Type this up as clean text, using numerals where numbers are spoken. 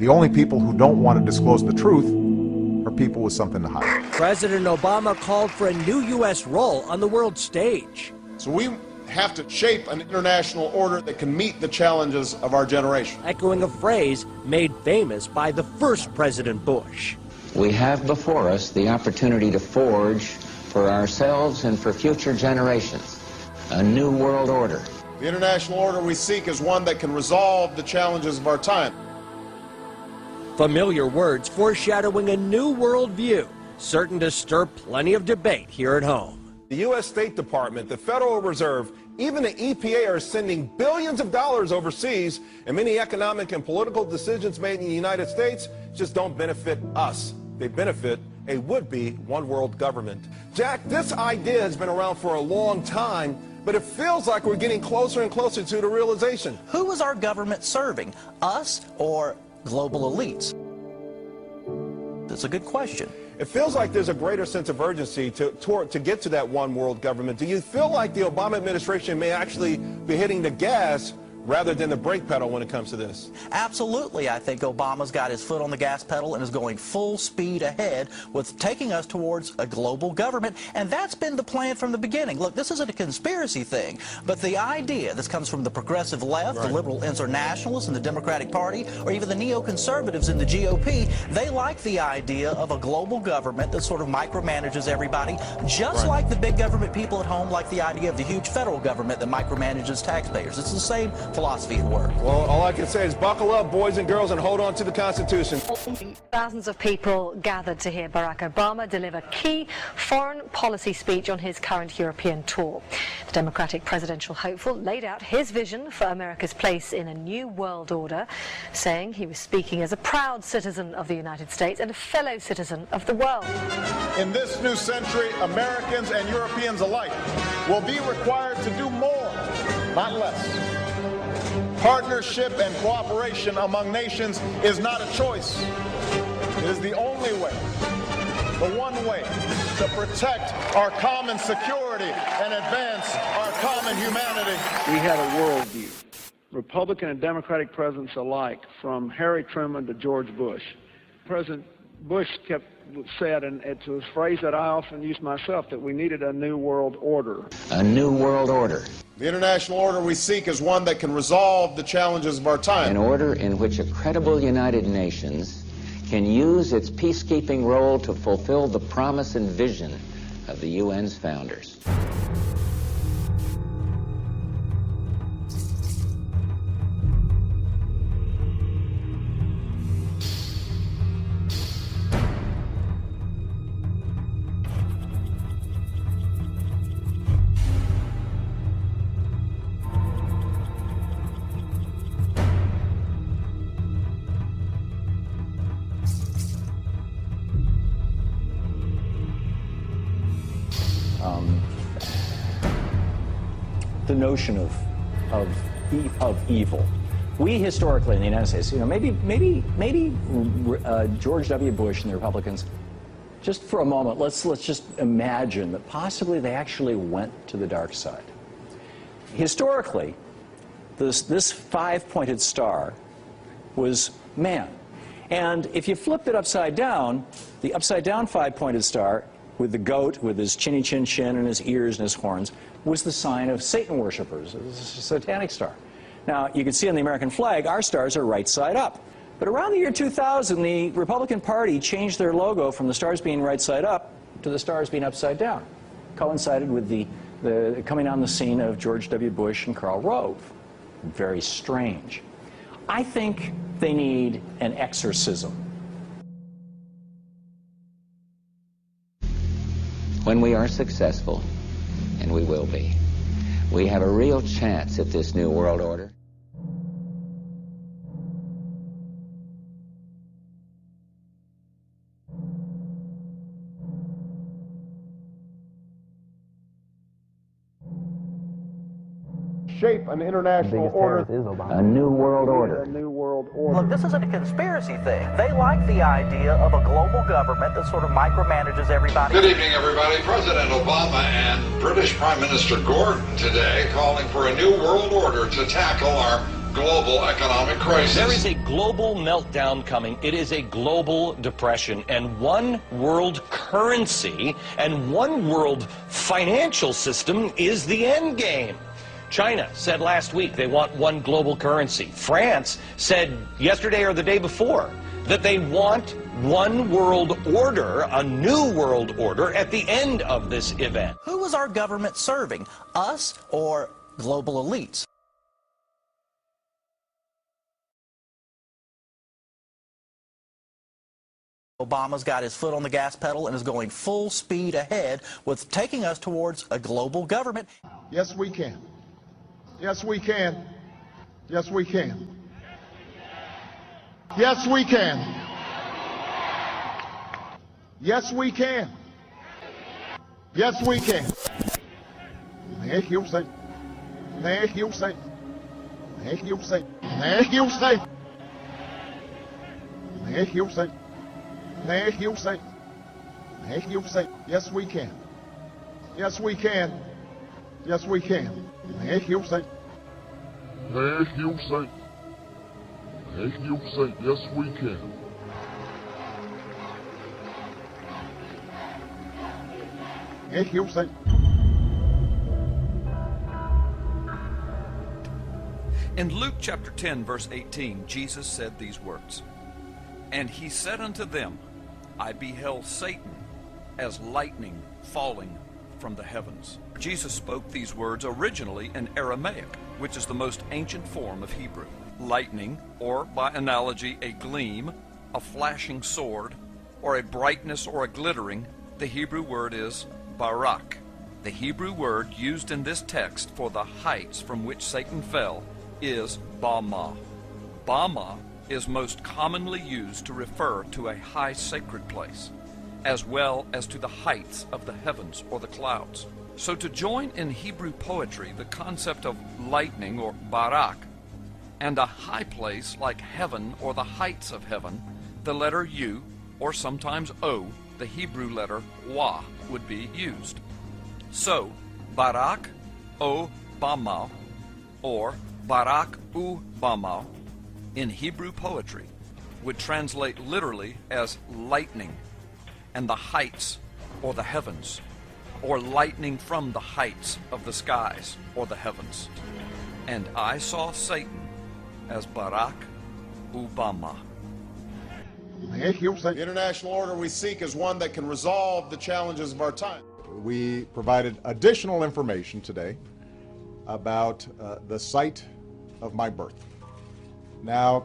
The only people who don't want to disclose the truth are people with something to hide. President Obama called for a new U.S. role on the world stage. So we have to shape an international order that can meet the challenges of our generation. Echoing a phrase made famous by the first President Bush. We have before us the opportunity to forge for ourselves and for future generations a new world order. The international order we seek is one that can resolve the challenges of our time. Familiar words foreshadowing a new worldview, certain to stir plenty of debate here at home. The U.S. State Department, the Federal Reserve, even the EPA are sending billions of dollars overseas, and many economic and political decisions made in the United States just don't benefit us. They benefit a would-be one-world government. Jack, this idea has been around for a long time, but it feels like we're getting closer and closer to the realization. Who is our government serving, us or global elites? That's a good question. It feels like there's a greater sense of urgency to get to that one-world government. Do you feel like the Obama administration may actually be hitting the gas rather than the brake pedal when it comes to this? Absolutely. I think Obama's got his foot on the gas pedal and is going full speed ahead with taking us towards a global government, and that's been the plan from the beginning. Look, this isn't a conspiracy thing, but the idea, this comes from the progressive left, the liberal internationalists in the Democratic Party, or even the neoconservatives in the GOP, they like the idea of a global government that sort of micromanages everybody, just like the big government people at home like the idea of the huge federal government that micromanages taxpayers. It's the same philosophy at work. Well, all I can say is buckle up, boys and girls, and hold on to the Constitution. Thousands of people gathered to hear Barack Obama deliver key foreign policy speech on his current European tour. The Democratic presidential hopeful laid out his vision for America's place in a new world order, saying he was speaking as a proud citizen of the United States and a fellow citizen of the world. In this new century, Americans and Europeans alike will be required to do more, not less. Partnership and cooperation among nations is not a choice. It is the only way, the one way, to protect our common security and advance our common humanity. We had a worldview, Republican and Democratic presidents alike, from Harry Truman to George Bush. President Bush said, and it's a phrase that I often use myself, that we needed a new world order. A new world order. The international order we seek is one that can resolve the challenges of our time. An order in which a credible United Nations can use its peacekeeping role to fulfill the promise and vision of the UN's founders. The notion of evil. We historically in the United States, maybe George W. Bush and the Republicans, just for a moment, let's just imagine that possibly they actually went to the dark side. Historically, this five-pointed star was man. And if you flipped it upside down, the upside-down five-pointed star with the goat, with his chinny chin chin and his ears and his horns, was the sign of Satan worshippers. It was a satanic star. Now, you can see on the American flag, our stars are right side up. But around the year 2000, the Republican Party changed their logo from the stars being right side up to the stars being upside down. Coincided with the coming on the scene of George W. Bush and Karl Rove. Very strange. I think they need an exorcism. When we are successful, and we will be, we have a real chance at this new world order. Shape an international order. A new world order. A new world order. Look, this isn't a conspiracy thing. They like the idea of a global government that sort of micromanages everybody. Good evening, everybody. President Obama and British Prime Minister Gordon today calling for a new world order to tackle our global economic crisis. There is a global meltdown coming. It is a global depression, and one world currency and one world financial system is the end game. China said last week they want one global currency. France said yesterday or the day before that they want one world order, a new world order, at the end of this event. Who is our government serving? Us or global elites? Obama's got his foot on the gas pedal and is going full speed ahead with taking us towards a global government. Yes, we can. Yes, we can. Yes, we can. Yes, we can. Yes, we can. Yes, we can. Thank you, say. Thank you, say. Thank you, say. Thank you, say. Thank you, say. Thank you, say. Thank you, say. Yes, we can. Yes, we can. Yes, we can. Thank you, say. Thank you, say. Thank you, say. Yes, we can. Thank you, say. In Luke chapter 10, verse 18, Jesus said these words, "And he said unto them, I beheld Satan as lightning falling from the heavens." Jesus spoke these words originally in Aramaic, which is the most ancient form of Hebrew. Lightning, or by analogy a gleam, a flashing sword, or a brightness or a glittering, the Hebrew word is barak. The Hebrew word used in this text for the heights from which Satan fell is Bama. Bama is most commonly used to refer to a high sacred place, as well as to the heights of the heavens or the clouds. So to join in Hebrew poetry the concept of lightning or barak and a high place like heaven or the heights of heaven, the letter U, or sometimes O, the Hebrew letter Wa, would be used. So, Barak O Bama, or Barak U Bama, in Hebrew poetry would translate literally as lightning and the heights or the heavens, or lightning from the heights of the skies or the heavens. And I saw Satan as Barak U Bama. The international order we seek is one that can resolve the challenges of our time. We provided additional information today about the site of my birth. Now,